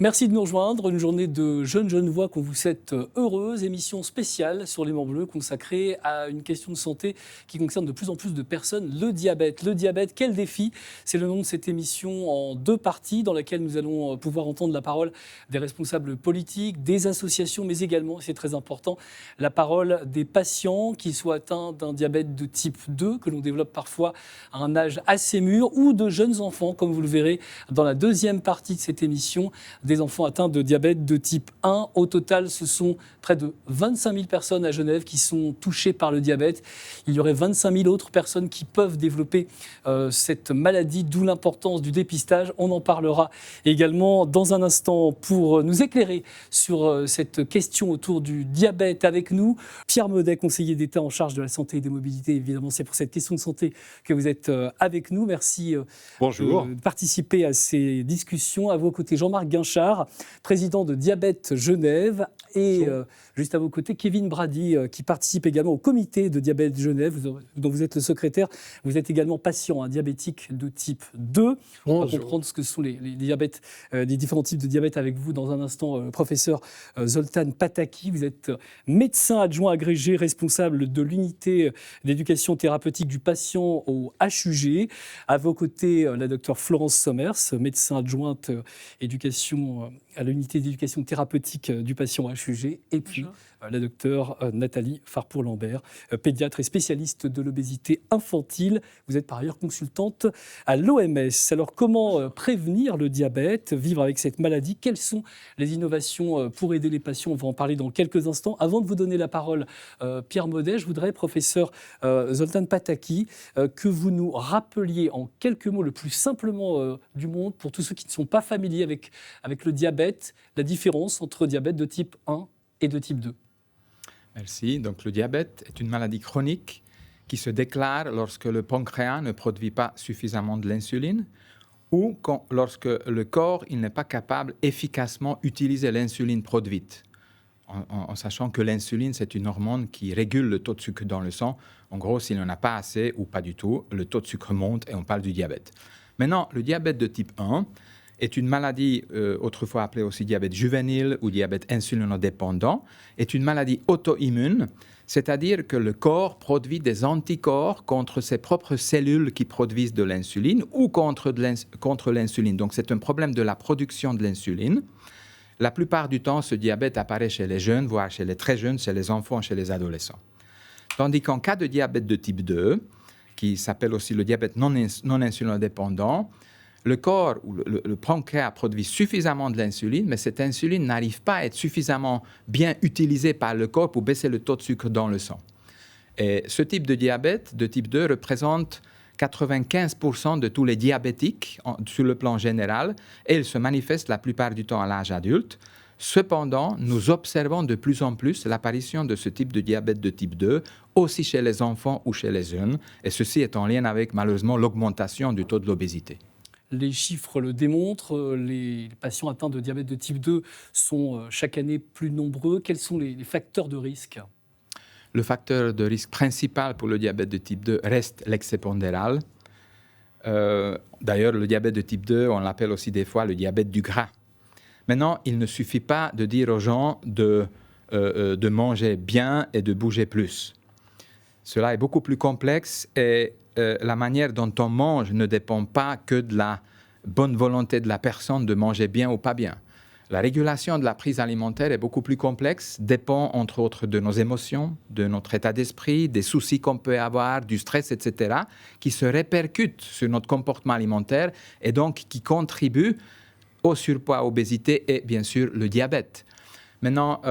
Merci de nous rejoindre. Une journée de jeunes voix qu'on vous souhaite heureuse. Émission spéciale sur les Morts Bleus consacrée à une question de santé qui concerne de plus en plus de personnes, le diabète. Le diabète, quel défi? C'est le nom de cette émission en deux parties dans laquelle nous allons pouvoir entendre la parole des responsables politiques, des associations, mais également, c'est très important, la parole des patients qui soient atteints d'un diabète de type 2 que l'on développe parfois à un âge assez mûr ou de jeunes enfants, comme vous le verrez dans la deuxième partie de cette émission, des enfants atteints de diabète de type 1. Au total, ce sont près de 25 000 personnes à Genève qui sont touchées par le diabète. Il y aurait 25 000 autres personnes qui peuvent développer cette maladie, d'où l'importance du dépistage. On en parlera également dans un instant pour nous éclairer sur cette question autour du diabète avec nous. Pierre Maudet, conseiller d'État en charge de la santé et des mobilités. Évidemment, c'est pour cette question de santé que vous êtes avec nous. Merci de participer à ces discussions. À vos côtés, Jean-Marc Guinchard, président de Diabète Genève, et juste à vos côtés, Kevin Brady, qui participe également au comité de Diabète Genève, dont vous êtes le secrétaire. Vous êtes également patient diabétique de type 2. On va comprendre ce que sont les diabètes, les différents types de diabète avec vous dans un instant, professeur Zoltán Pataki. Vous êtes médecin adjoint agrégé, responsable de l'unité d'éducation thérapeutique du patient au HUG. À vos côtés, la docteure Florence Sommers, médecin adjointe éducation à l'unité d'éducation thérapeutique du patient HUG, et puis la docteure Nathalie Farpour-Lambert, pédiatre et spécialiste de l'obésité infantile. Vous êtes par ailleurs consultante à l'OMS. Alors, comment prévenir le diabète, vivre avec cette maladie? Quelles sont les innovations pour aider les patients? On va en parler dans quelques instants. Avant de vous donner la parole, Pierre Maudet, je voudrais, professeur Zoltán Pataki, que vous nous rappeliez en quelques mots, le plus simplement du monde, pour tous ceux qui ne sont pas familiers avec le diabète, la différence entre diabète de type 1 et de type 2. Merci. Donc, le diabète est une maladie chronique qui se déclare lorsque le pancréas ne produit pas suffisamment de l'insuline ou lorsque le corps n'est pas capable efficacement d'utiliser l'insuline produite. En sachant que l'insuline, c'est une hormone qui régule le taux de sucre dans le sang. En gros, s'il n'en a pas assez ou pas du tout, le taux de sucre monte et on parle du diabète. Maintenant, le diabète de type 1 est une maladie, autrefois appelée aussi diabète juvénile ou diabète insulinodépendant, est une maladie auto-immune, c'est-à-dire que le corps produit des anticorps contre ses propres cellules qui produisent de l'insuline ou contre l'insuline. Donc, c'est un problème de la production de l'insuline. La plupart du temps, ce diabète apparaît chez les jeunes, voire chez les très jeunes, chez les enfants, chez les adolescents. Tandis qu'en cas de diabète de type 2, qui s'appelle aussi le diabète non insulinodépendant, le corps ou le pancréas produit suffisamment de l'insuline, mais cette insuline n'arrive pas à être suffisamment bien utilisée par le corps pour baisser le taux de sucre dans le sang. Et ce type de diabète de type 2 représente 95% de tous les diabétiques sur le plan général et il se manifeste la plupart du temps à l'âge adulte. Cependant, nous observons de plus en plus l'apparition de ce type de diabète de type 2 aussi chez les enfants ou chez les jeunes, et ceci est en lien avec malheureusement l'augmentation du taux de l'obésité. Les chiffres le démontrent, les patients atteints de diabète de type 2 sont chaque année plus nombreux. Quels sont les facteurs de risque? Le facteur de risque principal pour le diabète de type 2 reste l'excès pondéral. D'ailleurs, le diabète de type 2, on l'appelle aussi des fois le diabète du gras. Maintenant, il ne suffit pas de dire aux gens de manger bien et de bouger plus. Cela est beaucoup plus complexe et la manière dont on mange ne dépend pas que de la bonne volonté de la personne de manger bien ou pas bien. La régulation de la prise alimentaire est beaucoup plus complexe, dépend entre autres de nos émotions, de notre état d'esprit, des soucis qu'on peut avoir, du stress, etc., qui se répercutent sur notre comportement alimentaire et donc qui contribuent au surpoids, à l'obésité et bien sûr le diabète. Maintenant,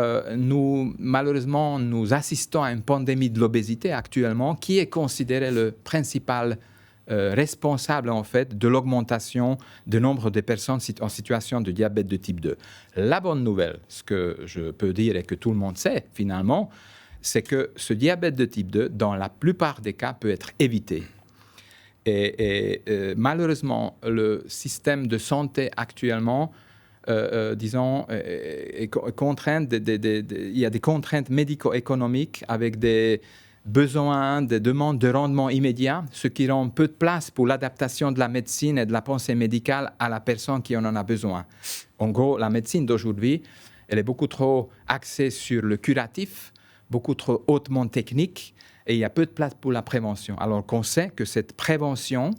malheureusement, nous assistons à une pandémie de l'obésité actuellement qui est considérée le principal responsable en fait de l'augmentation du nombre de personnes en situation de diabète de type 2. La bonne nouvelle, ce que je peux dire et que tout le monde sait finalement, c'est que ce diabète de type 2, dans la plupart des cas, peut être évité. Et malheureusement, le système de santé actuellement, disons, est contraint il y a des contraintes médico-économiques avec des besoin, des demandes de rendement immédiat, ce qui rend peu de place pour l'adaptation de la médecine et de la pensée médicale à la personne qui en a besoin. En gros, la médecine d'aujourd'hui, elle est beaucoup trop axée sur le curatif, beaucoup trop hautement technique, et il y a peu de place pour la prévention. Alors qu'on sait que cette prévention,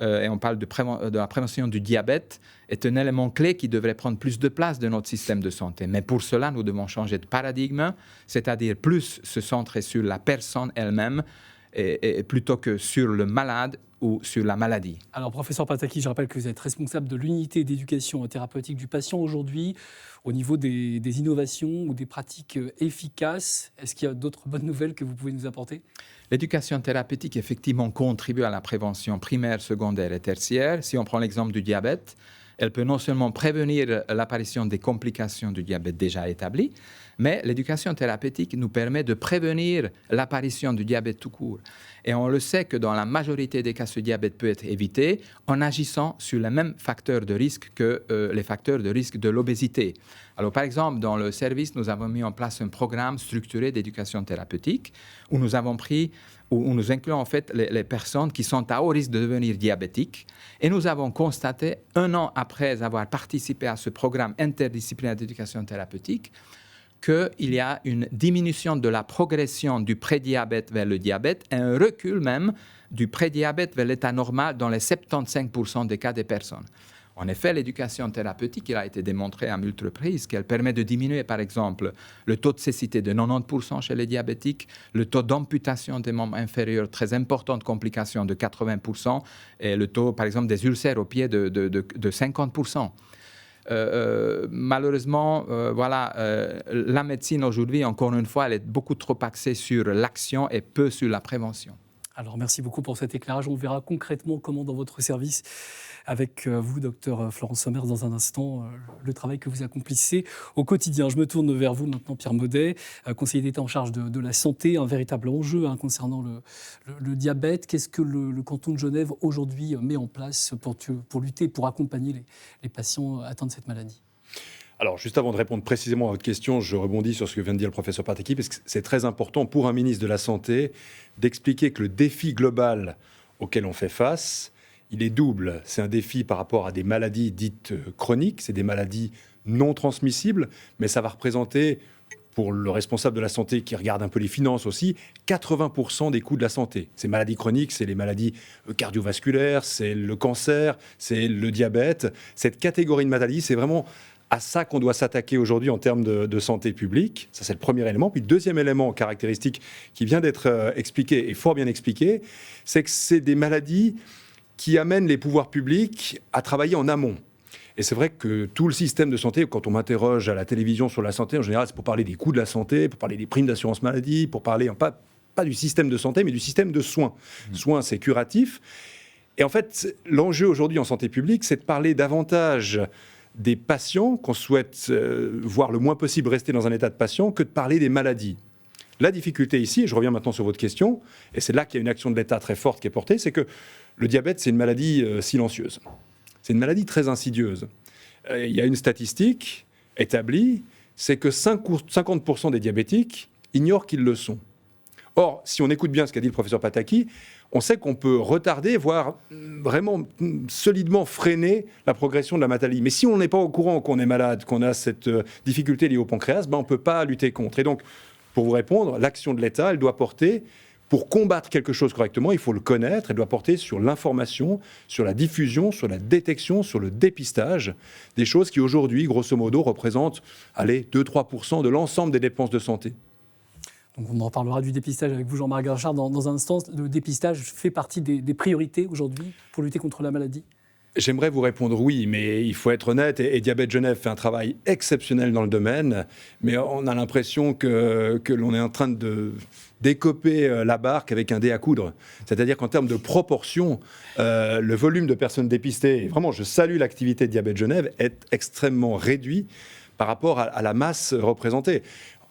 et on parle de la prévention du diabète, est un élément clé qui devrait prendre plus de place dans notre système de santé. Mais pour cela, nous devons changer de paradigme, c'est-à-dire plus se centrer sur la personne elle-même et plutôt que sur le malade ou sur la maladie. Alors, professeur Pataki, je rappelle que vous êtes responsable de l'unité d'éducation thérapeutique du patient aujourd'hui. Au niveau des innovations ou des pratiques efficaces, est-ce qu'il y a d'autres bonnes nouvelles que vous pouvez nous apporter ? L'éducation thérapeutique, effectivement, contribue à la prévention primaire, secondaire et tertiaire. Si on prend l'exemple du diabète, elle peut non seulement prévenir l'apparition des complications du diabète déjà établies, mais l'éducation thérapeutique nous permet de prévenir l'apparition du diabète tout court. Et on le sait que dans la majorité des cas, ce diabète peut être évité en agissant sur les mêmes facteurs de risque que les facteurs de risque de l'obésité. Alors, par exemple, dans le service, nous avons mis en place un programme structuré d'éducation thérapeutique où nous incluons en fait les personnes qui sont à haut risque de devenir diabétiques. Et nous avons constaté, 1 an après avoir participé à ce programme interdisciplinaire d'éducation thérapeutique, qu'il y a une diminution de la progression du prédiabète vers le diabète et un recul même du prédiabète vers l'état normal dans les 75% des cas des personnes. En effet, l'éducation thérapeutique, il a été démontré à multiples reprises qu'elle permet de diminuer, par exemple, le taux de cécité de 90% chez les diabétiques, le taux d'amputation des membres inférieurs, très importante complication de 80%, et le taux, par exemple, des ulcères au pied de 50%. Malheureusement, la médecine aujourd'hui, encore une fois, elle est beaucoup trop axée sur l'action et peu sur la prévention. Alors, merci beaucoup pour cet éclairage. On verra concrètement comment, dans votre service, avec vous, docteur Florence Sommer, dans un instant, le travail que vous accomplissez au quotidien. Je me tourne vers vous maintenant, Pierre Maudet, conseiller d'État en charge de la santé, un véritable enjeu concernant le diabète. Qu'est-ce que le canton de Genève, aujourd'hui, met en place pour lutter, pour accompagner les patients atteints de cette maladie ? Alors, juste avant de répondre précisément à votre question, je rebondis sur ce que vient de dire le professeur Pataki, parce que c'est très important pour un ministre de la Santé d'expliquer que le défi global auquel on fait face, il est double. C'est un défi par rapport à des maladies dites chroniques, c'est des maladies non transmissibles, mais ça va représenter, pour le responsable de la santé qui regarde un peu les finances aussi, 80% des coûts de la santé. Ces maladies chroniques, c'est les maladies cardiovasculaires, c'est le cancer, c'est le diabète. Cette catégorie de maladies, c'est vraiment à ça qu'on doit s'attaquer aujourd'hui en termes de santé publique. Ça, c'est le premier élément. Puis le deuxième élément caractéristique qui vient d'être expliqué, et fort bien expliqué, c'est que c'est des maladies qui amènent les pouvoirs publics à travailler en amont. Et c'est vrai que tout le système de santé, quand on m'interroge à la télévision sur la santé, en général, c'est pour parler des coûts de la santé, pour parler des primes d'assurance maladie, pour parler pas du système de santé, mais du système de soins. Soins, c'est curatif. Et en fait, l'enjeu aujourd'hui en santé publique, c'est de parler davantage des patients qu'on souhaite voir le moins possible rester dans un état de patient que de parler des maladies. La difficulté ici, et je reviens maintenant sur votre question, et c'est là qu'il y a une action de l'État très forte qui est portée, c'est que le diabète, c'est une maladie silencieuse. C'est une maladie très insidieuse. Il y a une statistique établie, c'est que 50% des diabétiques ignorent qu'ils le sont. Or, si on écoute bien ce qu'a dit le professeur Pataki, on sait qu'on peut retarder, voire vraiment solidement freiner la progression de la maladie. Mais si on n'est pas au courant qu'on est malade, qu'on a cette difficulté liée au pancréas, on ne peut pas lutter contre. Et donc, pour vous répondre, l'action de l'État, elle doit porter, pour combattre quelque chose correctement, il faut le connaître, elle doit porter sur l'information, sur la diffusion, sur la détection, sur le dépistage, des choses qui aujourd'hui, grosso modo, représentent 2-3% de l'ensemble des dépenses de santé. Donc on en parlera du dépistage avec vous, Jean-Marc Grinchard, dans un instant. Le dépistage fait partie des priorités aujourd'hui pour lutter contre la maladie ? J'aimerais vous répondre oui, mais il faut être honnête, et Diabète Genève fait un travail exceptionnel dans le domaine, mais on a l'impression que l'on est en train de décoper la barque avec un dé à coudre. C'est-à-dire qu'en termes de proportion, le volume de personnes dépistées, et vraiment je salue l'activité de Diabète Genève, est extrêmement réduit par rapport à la masse représentée.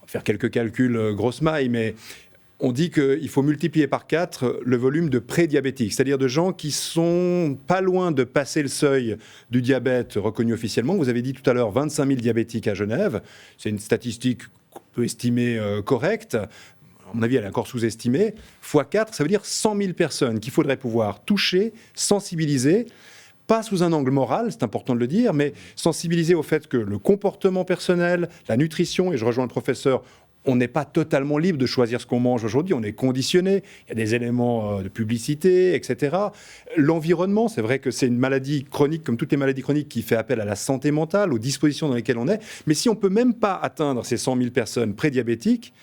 On va faire quelques calculs grosse maille, mais on dit qu'il faut multiplier par 4 le volume de prédiabétiques, c'est-à-dire de gens qui sont pas loin de passer le seuil du diabète reconnu officiellement. Vous avez dit tout à l'heure 25 000 diabétiques à Genève. C'est une statistique qu'on peut estimer correcte. à mon avis, elle est encore sous-estimée, fois 4, ça veut dire 100 000 personnes qu'il faudrait pouvoir toucher, sensibiliser, pas sous un angle moral, c'est important de le dire, mais sensibiliser au fait que le comportement personnel, la nutrition, et je rejoins le professeur, on n'est pas totalement libre de choisir ce qu'on mange aujourd'hui, on est conditionné, il y a des éléments de publicité, etc. L'environnement, c'est vrai que c'est une maladie chronique, comme toutes les maladies chroniques, qui fait appel à la santé mentale, aux dispositions dans lesquelles on est, mais si on ne peut même pas atteindre ces 100 000 personnes prédiabétiques,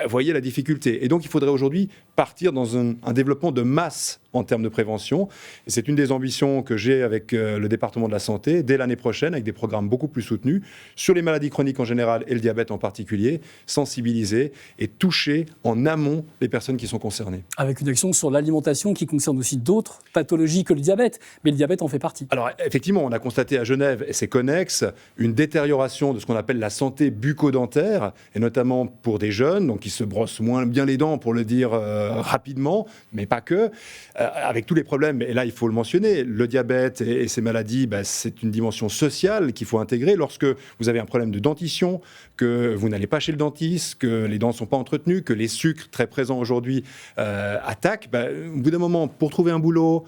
voyez la difficulté. Et donc, il faudrait aujourd'hui partir dans un développement de masse en termes de prévention. Et c'est une des ambitions que j'ai avec le département de la santé dès l'année prochaine, avec des programmes beaucoup plus soutenus sur les maladies chroniques en général et le diabète en particulier, sensibiliser et toucher en amont les personnes qui sont concernées. Avec une action sur l'alimentation qui concerne aussi d'autres pathologies que le diabète, mais le diabète en fait partie. Alors effectivement, on a constaté à Genève, et c'est connexe, une détérioration de ce qu'on appelle la santé bucco-dentaire, et notamment pour des jeunes, donc qui se brossent moins bien les dents, pour le dire rapidement, mais pas que, avec tous les problèmes, et là il faut le mentionner, le diabète et ces maladies, c'est une dimension sociale qu'il faut intégrer. Lorsque vous avez un problème de dentition, que vous n'allez pas chez le dentiste, que les dents ne sont pas entretenues, que les sucres très présents aujourd'hui attaquent, au bout d'un moment, pour trouver un boulot,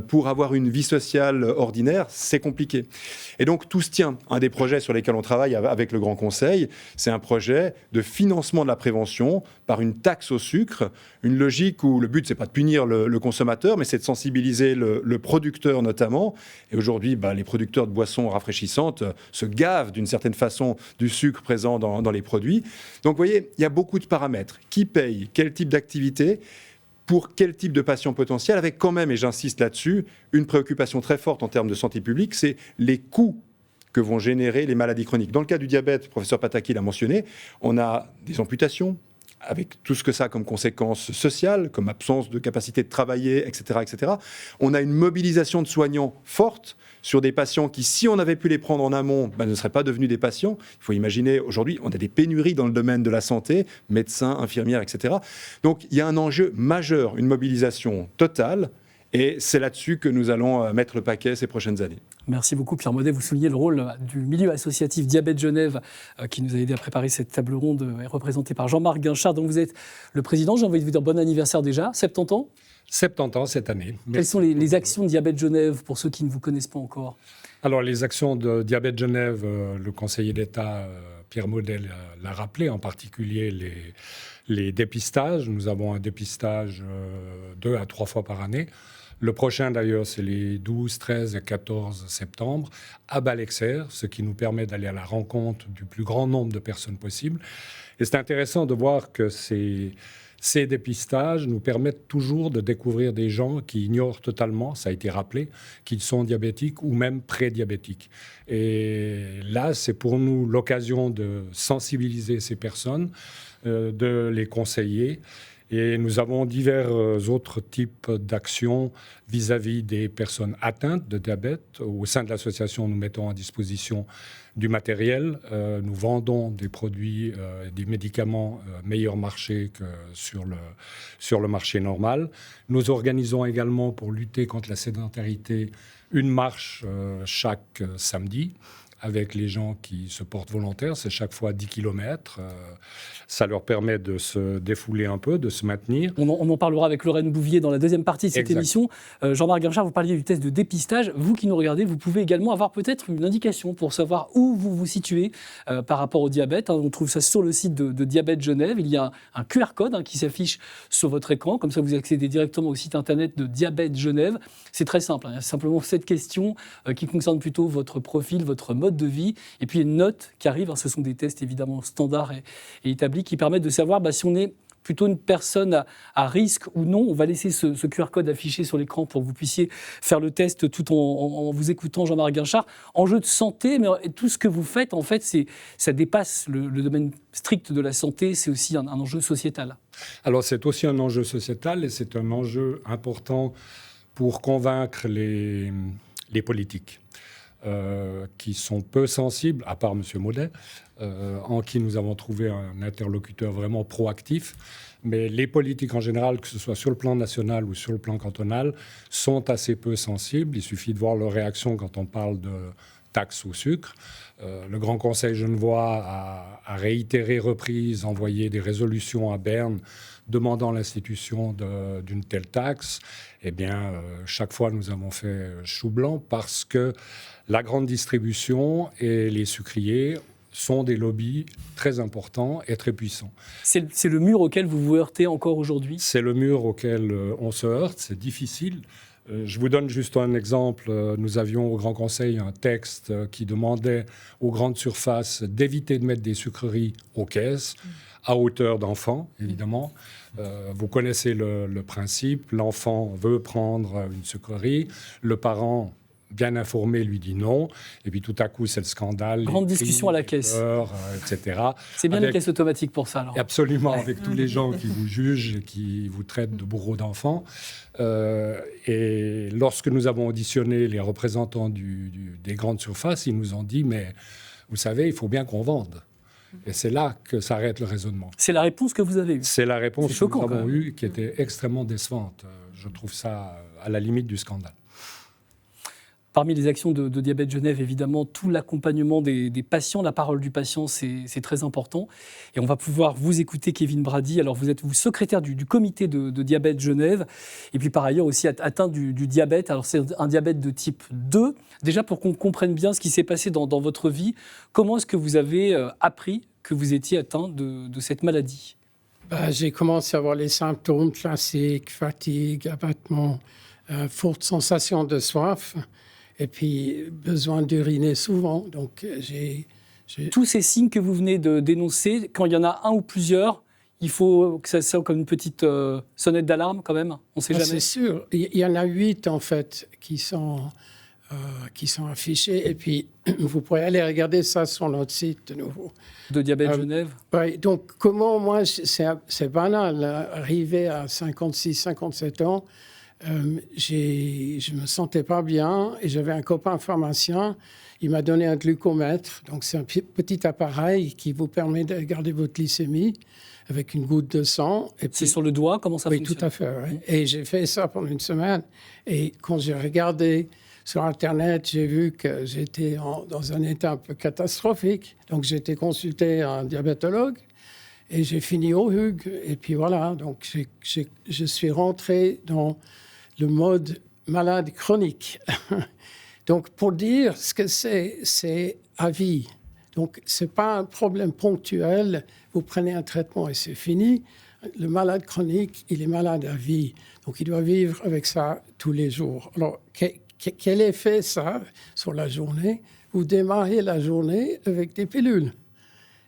pour avoir une vie sociale ordinaire, c'est compliqué. Et donc tout se tient. Un des projets sur lesquels on travaille avec le Grand Conseil, c'est un projet de financement de la prévention par une taxe au sucre, une logique où le but, c'est pas de punir le consommateur, mais c'est de sensibiliser le producteur notamment. Et aujourd'hui, les producteurs de boissons rafraîchissantes se gavent d'une certaine façon du sucre présent dans les produits. Donc vous voyez, il y a beaucoup de paramètres. Qui paye? Quel type d'activité? Pour quel type de patient potentiel, avec quand même, et j'insiste là-dessus, une préoccupation très forte en termes de santé publique, c'est les coûts que vont générer les maladies chroniques. Dans le cas du diabète, le professeur Pataki l'a mentionné, on a des amputations, avec tout ce que ça a comme conséquences sociales, comme absence de capacité de travailler, etc., etc. On a une mobilisation de soignants forte sur des patients qui, si on avait pu les prendre en amont, ne seraient pas devenus des patients. Il faut imaginer, aujourd'hui, on a des pénuries dans le domaine de la santé, médecins, infirmières, etc. Donc, il y a un enjeu majeur, une mobilisation totale, et c'est là-dessus que nous allons mettre le paquet ces prochaines années. Merci beaucoup Pierre Maudet. Vous soulignez le rôle du milieu associatif Diabète Genève qui nous a aidé à préparer cette table ronde représentée par Jean-Marc Guinchard, dont vous êtes le président. J'ai envie de vous dire bon anniversaire déjà, 70 ans. 70 ans cette année. Quelles sont les actions de Diabète Genève pour ceux qui ne vous connaissent pas encore? Alors les actions de Diabète Genève, le conseiller d'État Pierre Maudet l'a rappelé, en particulier les dépistages. Nous avons un dépistage 2 à 3 fois par année. Le prochain, d'ailleurs, c'est les 12, 13 et 14 septembre à Balexert, ce qui nous permet d'aller à la rencontre du plus grand nombre de personnes possible. Et c'est intéressant de voir que ces dépistages nous permettent toujours de découvrir des gens qui ignorent totalement, ça a été rappelé, qu'ils sont diabétiques ou même prédiabétiques. Et là, c'est pour nous l'occasion de sensibiliser ces personnes, de les conseiller. Et nous avons divers autres types d'actions vis-à-vis des personnes atteintes de diabète. Au sein de l'association, nous mettons à disposition du matériel. Nous vendons des produits, des médicaments meilleur marché que sur le marché normal. Nous organisons également, pour lutter contre la sédentarité, une marche chaque samedi, avec les gens qui se portent volontaires. C'est chaque fois 10 km. Ça leur permet de se défouler un peu, de se maintenir. On en parlera avec Lorraine Bouvier dans la deuxième partie de cette émission. Jean-Marc Guinchard, vous parliez du test de dépistage. Vous qui nous regardez, vous pouvez également avoir peut-être une indication pour savoir où vous vous situez par rapport au diabète. On trouve ça sur le site de Diabète Genève. Il y a un QR code qui s'affiche sur votre écran. Comme ça, vous accédez directement au site internet de Diabète Genève. C'est très simple. Il y a simplement cette question qui concerne plutôt votre profil, votre mode de vie. Et puis, il y a une note qui arrive. Ce sont des tests évidemment standards et établis qui permettent de savoir si on est plutôt une personne à risque ou non. On va laisser ce QR code affiché sur l'écran pour que vous puissiez faire le test tout en vous écoutant, Jean-Marc Guinchard. Enjeu de santé, mais tout ce que vous faites, en fait, ça dépasse le domaine strict de la santé. C'est aussi un enjeu sociétal. Alors, c'est aussi un enjeu sociétal et c'est un enjeu important pour convaincre les politiques. Qui sont peu sensibles, à part M. Maudet, en qui nous avons trouvé un interlocuteur vraiment proactif. Mais les politiques en général, que ce soit sur le plan national ou sur le plan cantonal, sont assez peu sensibles. Il suffit de voir leur réaction quand on parle de taxe au sucre. Le Grand Conseil genevois a réitéré reprises, envoyé des résolutions à Berne demandant l'institution d'une telle taxe. Eh bien, chaque fois, nous avons fait chou blanc parce que la grande distribution et les sucriers sont des lobbies très importants et très puissants. C'est le mur auquel vous vous heurtez encore aujourd'hui ? C'est le mur auquel on se heurte, c'est difficile. Je vous donne juste un exemple. Nous avions au Grand Conseil un texte qui demandait aux grandes surfaces d'éviter de mettre des sucreries aux caisses, à hauteur d'enfants, évidemment. Vous connaissez le principe. L'enfant veut prendre une sucrerie. Le parent, bien informé, lui dit non. Et puis tout à coup, c'est le scandale. Grande discussion à la caisse. Etc. C'est bien les caisses automatiques pour ça, alors. Absolument, avec tous les gens qui vous jugent et qui vous traitent de bourreaux d'enfants. Et lorsque nous avons auditionné les représentants des grandes surfaces, ils nous ont dit « mais vous savez, il faut bien qu'on vende ». Et c'est là que s'arrête le raisonnement. C'est la réponse que vous avez eue. C'est la réponse que choquant, nous avons eue, qui était extrêmement décevante. Je trouve ça à la limite du scandale. Parmi les actions de Diabète Genève, évidemment, tout l'accompagnement des patients, la parole du patient, c'est très important. Et on va pouvoir vous écouter, Kevin Brady. Alors, vous êtes secrétaire du comité de Diabète Genève. Et puis, par ailleurs, aussi atteint du diabète. Alors, c'est un diabète de type 2. Déjà, pour qu'on comprenne bien ce qui s'est passé dans votre vie, comment est-ce que vous avez appris que vous étiez atteint de cette maladie ? J'ai commencé à avoir les symptômes classiques, fatigue, abattement, forte sensation de soif. Et puis, besoin d'uriner souvent. Donc, Tous ces signes que vous venez de dénoncer, quand il y en a un ou plusieurs, il faut que ça soit comme une petite sonnette d'alarme quand même. On ne sait jamais. C'est sûr. Il y en a 8, en fait, qui sont affichés. Et puis, vous pourrez aller regarder ça sur notre site de nouveau. De Diabète Genève. Oui, donc comment, moi, c'est banal, arrivé à 56, 57 ans, je me sentais pas bien et j'avais un copain pharmacien. Il m'a donné un glucomètre. Donc, c'est un petit appareil qui vous permet de regarder votre glycémie avec une goutte de sang. C'est sur le doigt, comment ça fonctionne ? Oui, tout à fait. Oui. Et j'ai fait ça pendant une semaine. Et quand j'ai regardé sur Internet, j'ai vu que j'étais dans un état un peu catastrophique. Donc, j'ai été consulté un diabétologue. Et j'ai fini au Hugues. Et puis voilà, donc je suis rentré dans le mode malade chronique. Donc, pour dire ce que c'est à vie. Donc, ce n'est pas un problème ponctuel. Vous prenez un traitement et c'est fini. Le malade chronique, il est malade à vie. Donc, il doit vivre avec ça tous les jours. Alors, quel effet ça sur la journée ? Vous démarrez la journée avec des pilules.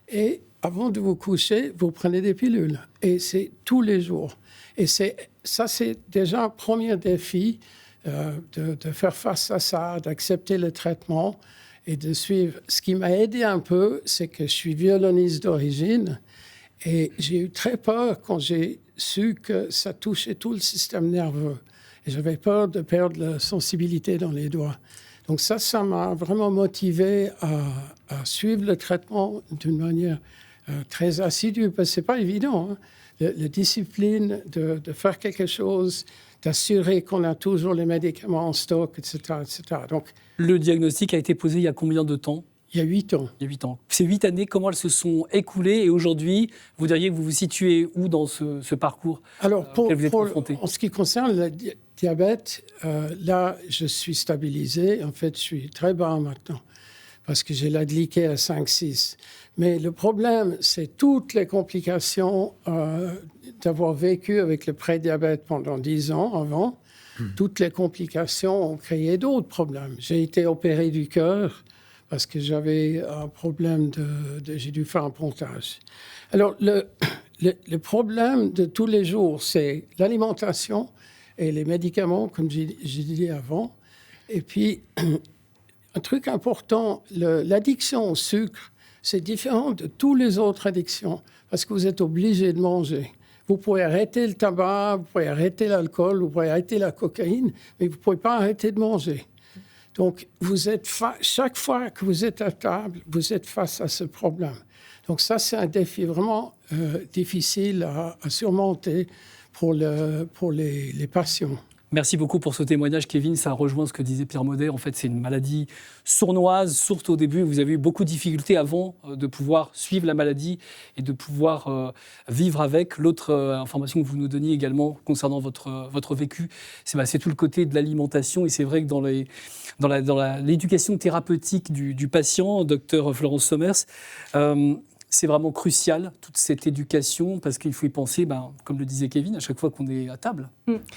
Et avant de vous coucher, vous prenez des pilules. Et c'est tous les jours. Et ça, c'est déjà un premier défi de faire face à ça, d'accepter le traitement et de suivre. Ce qui m'a aidé un peu, c'est que je suis violoniste d'origine et j'ai eu très peur quand j'ai su que ça touchait tout le système nerveux. Et j'avais peur de perdre la sensibilité dans les doigts. Donc ça m'a vraiment motivé à suivre le traitement d'une manière très assidue, parce que ce n'est pas évident, hein. La discipline de faire quelque chose, d'assurer qu'on a toujours les médicaments en stock, etc., etc. Donc, le diagnostic a été posé il y a combien de temps ? Il y a 8 ans. Il y a 8 ans. Ces 8 années, comment elles se sont écoulées ? Et aujourd'hui, vous diriez que vous vous situez où dans ce parcours ? Alors, auquel vous êtes confronté ? En ce qui concerne le diabète, là, je suis stabilisé. En fait, je suis très bas maintenant parce que j'ai la glycée à 5,6. Mais le problème, c'est toutes les complications d'avoir vécu avec le prédiabète pendant 10 ans avant. Toutes les complications ont créé d'autres problèmes. J'ai été opéré du cœur parce que j'avais un problème j'ai dû faire un pontage. Alors, le problème de tous les jours, c'est l'alimentation et les médicaments, comme j'ai dit avant. Et puis, un truc important, l'addiction au sucre, c'est différent de toutes les autres addictions parce que vous êtes obligé de manger. Vous pouvez arrêter le tabac, vous pouvez arrêter l'alcool, vous pouvez arrêter la cocaïne, mais vous ne pouvez pas arrêter de manger. Donc, chaque fois que vous êtes à table, vous êtes face à ce problème. Donc ça, c'est un défi vraiment difficile à surmonter pour les patients. Merci beaucoup pour ce témoignage, Kevin. Ça rejoint ce que disait Pierre Maudet. En fait, c'est une maladie sournoise, sourde au début. Vous avez eu beaucoup de difficultés avant de pouvoir suivre la maladie et de pouvoir vivre avec. L'autre information que vous nous donniez également concernant votre vécu, c'est tout le côté de l'alimentation. Et c'est vrai que dans l'éducation thérapeutique du patient, docteur Florence Sommers, c'est vraiment crucial, toute cette éducation, parce qu'il faut y penser, comme le disait Kevin, à chaque fois qu'on est à table,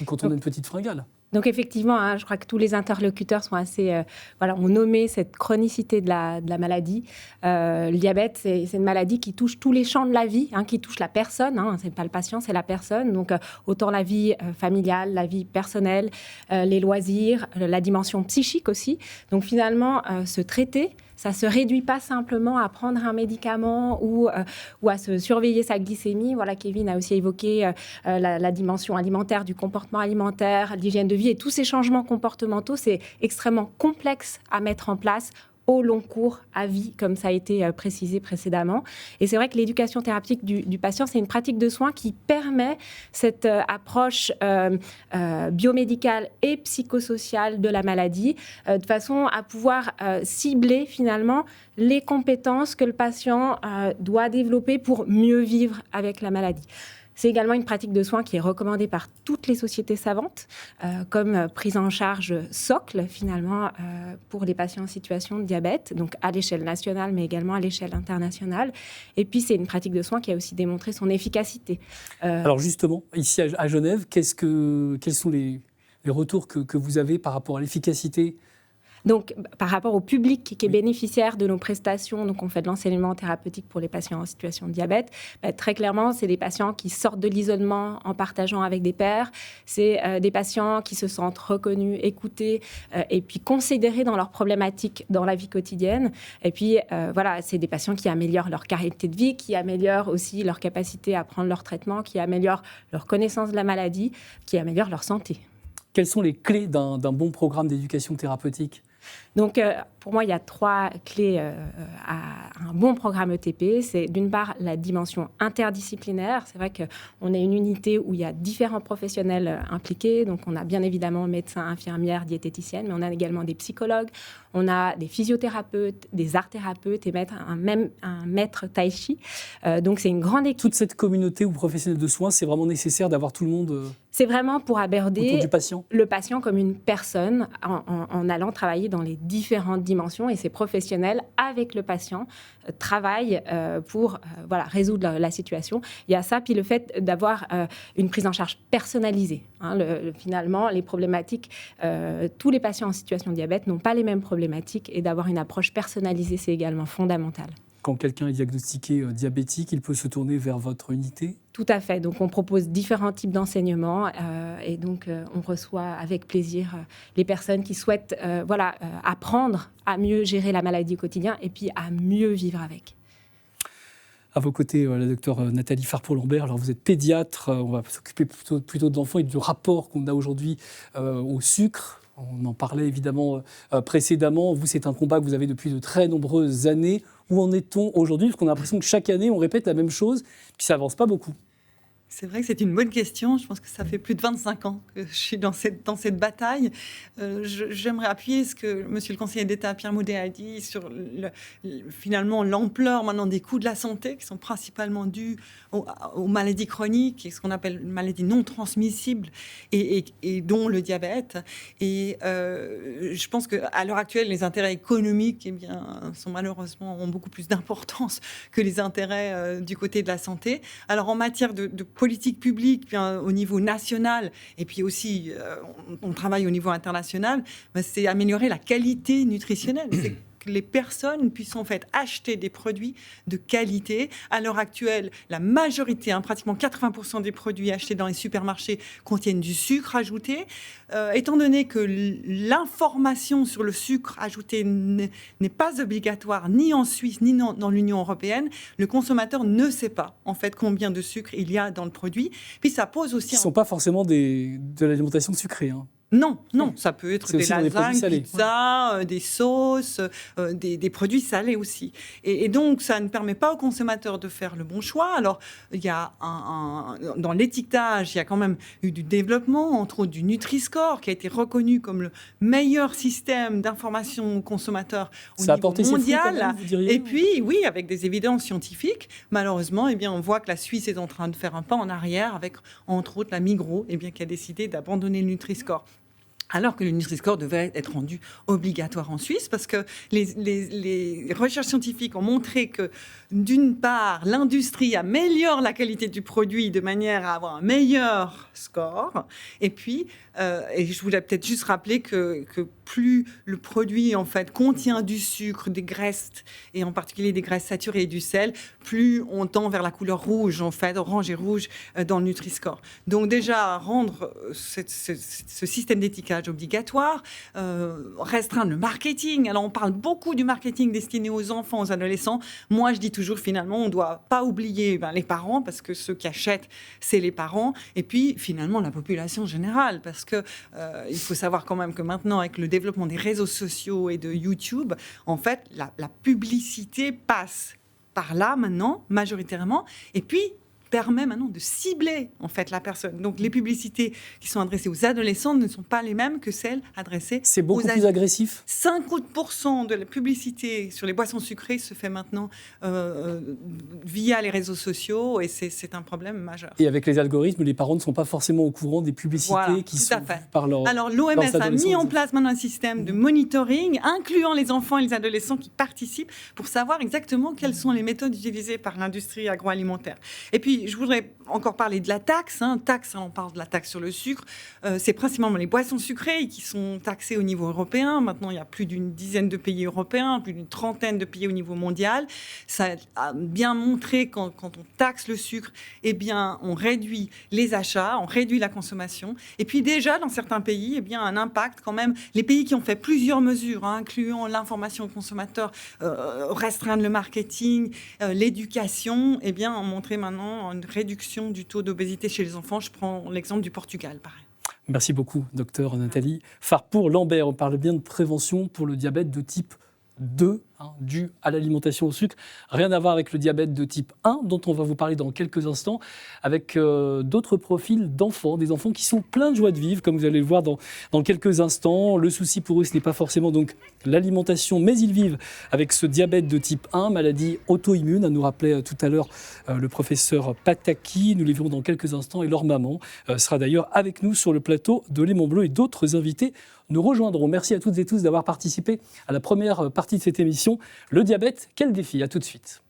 quand on a une petite fringale. Donc effectivement, je crois que tous les interlocuteurs sont assez, ont nommé cette chronicité de la maladie. Le diabète, c'est une maladie qui touche tous les champs de la vie, qui touche la personne. C'est pas le patient, c'est la personne. Donc autant la vie familiale, la vie personnelle, les loisirs, la dimension psychique aussi. Donc finalement, se traiter, ça ne se réduit pas simplement à prendre un médicament ou à se surveiller sa glycémie. Voilà, Kevin a aussi évoqué la dimension alimentaire, du comportement alimentaire, l'hygiène de vie et tous ces changements comportementaux. C'est extrêmement complexe à mettre en place au long cours, à vie, comme ça a été précisé précédemment. Et c'est vrai que l'éducation thérapeutique du patient, c'est une pratique de soins qui permet cette approche biomédicale et psychosociale de la maladie, de façon à pouvoir cibler finalement les compétences que le patient doit développer pour mieux vivre avec la maladie. C'est également une pratique de soins qui est recommandée par toutes les sociétés savantes, comme prise en charge socle, finalement, pour les patients en situation de diabète, donc à l'échelle nationale, mais également à l'échelle internationale. Et puis, c'est une pratique de soins qui a aussi démontré son efficacité. Alors justement, ici à Genève, quels sont les retours que vous avez par rapport à l'efficacité ? Donc, par rapport au public qui est bénéficiaire de nos prestations, donc on fait de l'enseignement thérapeutique pour les patients en situation de diabète, très clairement, c'est des patients qui sortent de l'isolement en partageant avec des pairs. C'est des patients qui se sentent reconnus, écoutés et puis considérés dans leurs problématiques dans la vie quotidienne. Et puis, c'est des patients qui améliorent leur qualité de vie, qui améliorent aussi leur capacité à prendre leur traitement, qui améliorent leur connaissance de la maladie, qui améliorent leur santé. Quelles sont les clés d'un bon programme d'éducation thérapeutique ? Donc, pour moi, il y a 3 clés à un bon programme ETP. C'est d'une part la dimension interdisciplinaire. C'est vrai qu'on est une unité où il y a différents professionnels impliqués. Donc, on a bien évidemment médecins, infirmières, diététiciennes, mais on a également des psychologues, on a des physiothérapeutes, des art-thérapeutes et un maître tai chi. Donc, c'est une grande équipe. Toute cette communauté ou professionnels de soins, c'est vraiment nécessaire d'avoir tout le monde c'est vraiment pour aborder autour du patient. Le patient comme une personne en allant travailler dans les différentes dimensions et ces professionnels avec le patient travaillent pour résoudre la situation. Il y a ça, puis le fait d'avoir une prise en charge personnalisée. Finalement, les problématiques, tous les patients en situation de diabète n'ont pas les mêmes problématiques et d'avoir une approche personnalisée, c'est également fondamental. Quand quelqu'un est diagnostiqué diabétique, il peut se tourner vers votre unité ? Tout à fait. Donc, on propose différents types d'enseignements et donc, on reçoit avec plaisir les personnes qui souhaitent apprendre à mieux gérer la maladie au quotidien et puis à mieux vivre avec. À vos côtés, la docteure Nathalie Farpeau-Lambert. Alors, vous êtes pédiatre, on va s'occuper plutôt de l'enfant et du rapport qu'on a aujourd'hui au sucre. On en parlait évidemment précédemment. Vous, c'est un combat que vous avez depuis de très nombreuses années. Où en est-on aujourd'hui ? Parce qu'on a l'impression que chaque année, on répète la même chose, puis ça avance pas beaucoup. C'est vrai que c'est une bonne question. Je pense que ça fait plus de 25 ans que je suis dans cette bataille. J'aimerais appuyer ce que monsieur le conseiller d'État Pierre Maudet a dit sur finalement l'ampleur maintenant des coûts de la santé qui sont principalement dus aux maladies chroniques et ce qu'on appelle maladies non transmissibles et dont le diabète. Et je pense qu'à l'heure actuelle, les intérêts économiques sont malheureusement ont beaucoup plus d'importance que les intérêts du côté de la santé. Alors en matière de politique publique au niveau national et puis aussi on travaille au niveau international, c'est améliorer la qualité nutritionnelle. C'est que les personnes puissent en fait acheter des produits de qualité. À l'heure actuelle, la majorité, pratiquement 80% des produits achetés dans les supermarchés contiennent du sucre ajouté. Étant donné que l'information sur le sucre ajouté n'est pas obligatoire ni en Suisse ni dans l'Union européenne, le consommateur ne sait pas en fait combien de sucre il y a dans le produit. Puis ça pose aussi... Ils ne sont pas forcément de l'alimentation sucrée. Non, ça peut être C'est des aussi dans des produits lasagnes, salés. pizzas, des sauces, des produits salés aussi. Et donc, ça ne permet pas aux consommateurs de faire le bon choix. Alors, il y a dans l'étiquetage, il y a quand même eu du développement, entre autres du Nutri-Score, qui a été reconnu comme le meilleur système d'information aux consommateurs au Ça a niveau apporté ses fruits quand mondial. même, vous diriez? Et puis, oui, avec des évidences scientifiques, malheureusement, eh bien, on voit que la Suisse est en train de faire un pas en arrière avec, entre autres, la Migros, eh bien, qui a décidé d'abandonner le Nutri-Score. Alors que le Nutri-Score devait être rendu obligatoire en Suisse, parce que les recherches scientifiques ont montré que, d'une part, l'industrie améliore la qualité du produit de manière à avoir un meilleur score, et puis, et je voulais peut-être juste rappeler que plus le produit, en fait, contient du sucre, des graisses, et en particulier des graisses saturées et du sel, plus on tend vers la couleur rouge, en fait, orange et rouge, dans le Nutri-Score. Donc déjà, rendre ce système d'étiquetage obligatoire, restreindre le marketing. Alors, on parle beaucoup du marketing destiné aux enfants, aux adolescents. Moi, je dis toujours, finalement, on ne doit pas oublier les parents, parce que ceux qui achètent, c'est les parents. Et puis, finalement, la population générale, parce que il faut savoir quand même que maintenant, avec le développement des réseaux sociaux et de YouTube, en fait, la publicité passe par là, maintenant, majoritairement. Et puis, permet maintenant de cibler en fait la personne. Donc les publicités qui sont adressées aux adolescents ne sont pas les mêmes que celles adressées C'est beaucoup aux plus agressif. 50% de la publicité sur les boissons sucrées se fait maintenant via les réseaux sociaux, et c'est un problème majeur. Et avec les algorithmes, les parents ne sont pas forcément au courant des publicités Voilà, qui tout à sont fait. vues par leur. Alors l'OMS leurs a mis en adolescents. place maintenant un système de monitoring, incluant les enfants et les adolescents qui participent, pour savoir exactement quelles sont les méthodes utilisées par l'industrie agroalimentaire. Et puis, je voudrais encore parler de la taxe. On parle de la taxe sur le sucre. C'est principalement les boissons sucrées qui sont taxées au niveau européen. Maintenant, il y a plus d'une dizaine de pays européens, plus d'une trentaine de pays au niveau mondial. Ça a bien montré quand on taxe le sucre, eh bien, on réduit les achats, on réduit la consommation. Et puis déjà, dans certains pays, eh bien, un impact quand même. Les pays qui ont fait plusieurs mesures, incluant l'information aux consommateurs, restreindre le marketing, l'éducation, eh bien, ont montré maintenant une réduction du taux d'obésité chez les enfants. Je prends l'exemple du Portugal, pareil. Merci beaucoup, docteur Nathalie Farpour-Lambert. On parle bien de prévention pour le diabète de type 2, dû à l'alimentation au sucre. Rien à voir avec le diabète de type 1, dont on va vous parler dans quelques instants, avec d'autres profils d'enfants, des enfants qui sont pleins de joie de vivre, comme vous allez le voir dans quelques instants. Le souci pour eux, ce n'est pas forcément donc l'alimentation, mais ils vivent avec ce diabète de type 1, maladie auto-immune, nous rappelait tout à l'heure le professeur Pataki. Nous les verrons dans quelques instants, et leur maman sera d'ailleurs avec nous sur le plateau de Lémon Bleu, et d'autres invités nous rejoindront. Merci à toutes et tous d'avoir participé à la première partie de cette émission. Le diabète, quel défi? À tout de suite.